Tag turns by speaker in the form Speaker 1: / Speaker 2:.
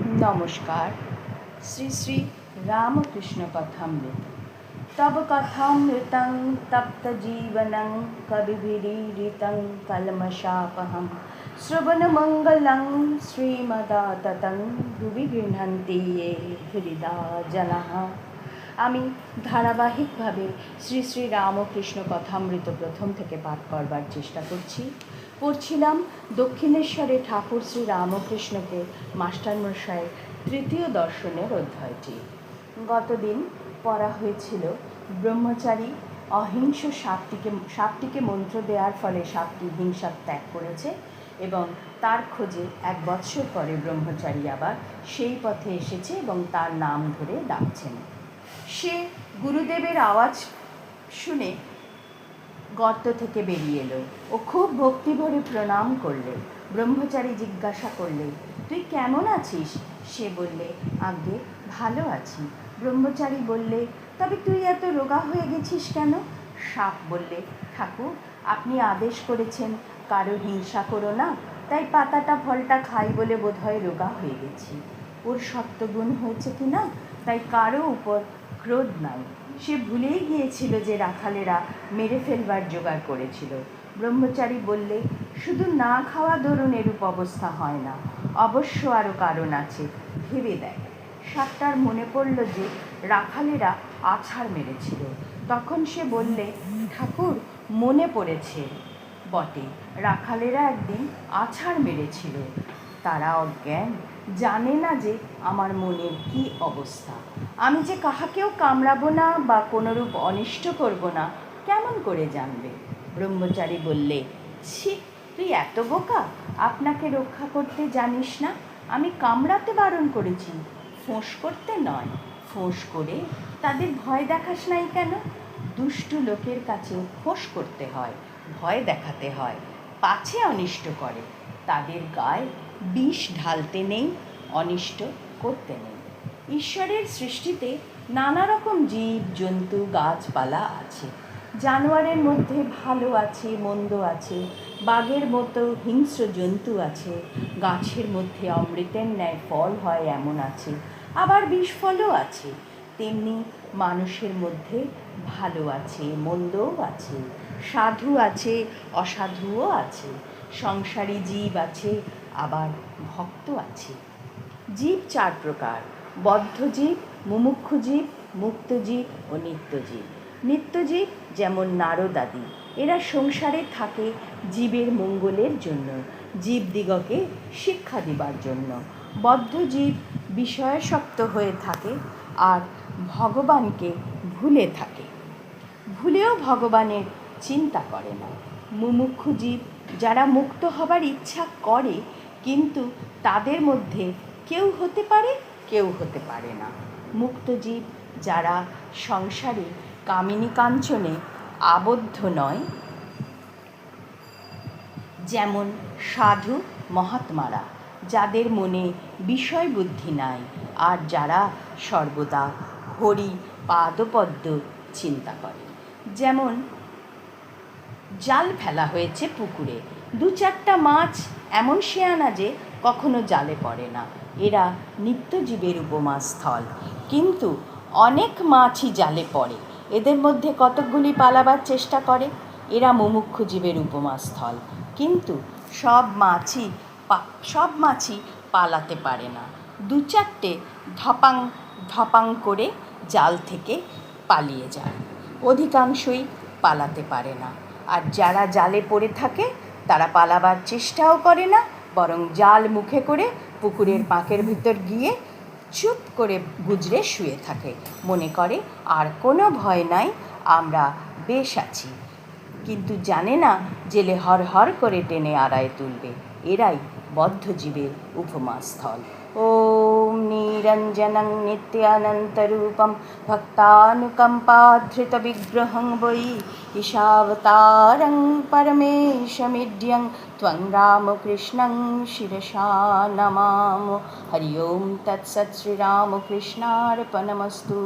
Speaker 1: নমস্কার। শ্রী শ্রী রামকৃষ্ণ কথামৃত। তব কথামৃতং তপ্ত জীবনং কবিভিरीडितं কলমশাপহম শ্রবণমঙ্গলং শ্রীমদাততং ভুবি গৃহন্তি ये হৃদা জনঃ। আমি ধারাবাহিকভাবে শ্রী শ্রী রামকৃষ্ণ কথামৃত প্রথম থেকে পাঠ করবার চেষ্টা পড়ছিলাম দক্ষিণেশ্বরে ঠাকুর শ্রী রামকৃষ্ণকে মাস্টারমশাইয়ের তৃতীয় দর্শনের অধ্যায়টি। গতদিন পড়া হয়েছিল ব্রহ্মচারী অহিংস সাপটিকে মন্ত্র দেওয়ার ফলে সাপটি হিংসা ত্যাগ করেছে এবং তার খোঁজে 1 বৎসর পরে ব্রহ্মচারী আবার সেই পথে এসেছে এবং তার নাম ধরে ডাকছেন। সে গুরুদেবের আওয়াজ শুনে গর্ত থেকে বেরিয়ে এলো ও খুব ভক্তি ভরে প্রণাম করলে। ব্রহ্মচারী জিজ্ঞাসা করলে, তুই কেমন আছিস? সে বললে, আজ্ঞে ভালো আছি। ব্রহ্মচারী বললে, তবে তুই এত রোগা হয়ে গেছিস কেন? সাপ বললে, ঠাকুর আপনি আদেশ করেছেন কারো হিংসা করো না, তাই পাতাটা ফলটা খাই বলে বোধহয় রোগা হয়ে গেছি। ওর সত্যগুণ হয়েছে কি না, তাই কারো উপর ক্রোধ নাই। সে ভুলেই গিয়েছিল যে রাখালেরা মেরে ফেলবার জোগাড় করেছিল। ব্রহ্মচারী বললে, শুধু না খাওয়া ধরুন এরূপ অবস্থা হয় না, অবশ্য আরও কারণ আছে, ভেবে দেয়। সাপটার মনে পড়ল যে রাখালেরা আছাড় মেরেছিল। তখন সে বললে, ঠাকুর মনে পড়েছে বটে, রাখালেরা একদিন আছাড় মেরেছিল। তারা অজ্ঞান, জানে না যে আমার মনের কি অবস্থা। আমি যে কাহাকেও কামড়াবো না বা কোনোরূপ অনিষ্ট করব না, কেমন করে জানবে? ব্রহ্মচারী বললে, ছি তুই এত বোকা, আপনাকে রক্ষা করতে জানিস না? আমি কামড়াতে বারণ করেছি, ফোঁস করতে নয়। ফোঁস করে তাদের ভয় দেখাস নাই কেন? দুষ্টু লোকের কাছে ফোঁস করতে হয়, ভয় দেখাতে হয়, পাছে অনিষ্ট করে। তাদের গায়ে বিষ ঢালতে নেই, অনিষ্ট করতে নেই। ঈশ্বরের সৃষ্টিতে নানা রকম জীব জন্তু গাছপালা আছে। জানোয়ারের মধ্যে ভালো আছে, মন্দ আছে, বাঘের মতো হিংস্র জন্তু আছে, গাছের মধ্যে অমৃতের ন্যায় ফল হয় এমন আছে, আবার বিষ ফলও আছে। তেমনি মানুষের মধ্যে ভালো আছে, মন্দও আছে, সাধু আছে, অসাধুও আছে, সংসারী জীব আছে, আবার ভক্ত আছে। জীব 4 প্রকার: বদ্ধ জীব, মুমুক্ষু জীব, মুক্ত জীব ও নিত্যজীব। নিত্যজীব যেমন নারদাদি, এরা সংসারে থাকে জীবের মঙ্গলের জন্য, জীবদিগকে শিক্ষা দিবার জন্য। বদ্ধ জীব বিষয়াসক্ত হয়ে থাকে আর ভগবানকে ভুলে থাকে, ভুলেও ভগবানের চিন্তা করে না। মুমুক্ষু জীব যারা মুক্ত হবার ইচ্ছা করে, কিন্তু তাদের মধ্যে কেউ হতে পারে, কেউ হতে পারে না। মুক্ত জীব যারা সংসারে কামিনী কাঞ্চনে আবদ্ধ নয়, যেমন সাধু মহাত্মারা, যাদের মনে বিষয় বুদ্ধি নাই আর যারা সর্বদা হরি পাদপদ্ম চিন্তা করে। যেমন জাল ফেলা হয়েছে পুকুরে, 2-4টা মাছ এমন শেয়ানা যে কখনো জালে পড়ে না, এরা নিত্যজীবের উপমা স্থল। কিন্তু অনেক মাছই জালে পড়ে, এদের মধ্যে কতকগুলি পালাবার চেষ্টা করে, এরা মুমুক্ষু জীবের উপমা স্থল। কিন্তু সব মাছই পালাতে পারে না, 2-4টে ধপাং ধপাং করে জাল থেকে পালিয়ে যায়, অধিকাংশই পালাতে পারে না। আর যারা জালে পড়ে থাকে তারা পালাবার চেষ্টাও করে না, বরং জাল মুখে করে পুকুরের পাঁকের ভিতর গিয়ে চুপ করে গুজরে শুয়ে থাকে, মনে করে আর কোনো ভয় নাই, আমরা বেশ আছি। কিন্তু জানে না জেলে হর হর করে টেনে আড়ায় তুলবে। এরাই বদ্ধজীবের উপমা স্থল। ওম নিরঞ্জনং নিত্যানন্তরূপম ভক্তানুকম্পাধৃত বিগ্রহং বৈ ঈশাবতারং পরমেশমিড্যং ত্বং রামকৃষ্ণং শিরসা নমামো। হরি ওম তৎসৎ। শ্রীরামকৃষ্ণার্পণমস্তু।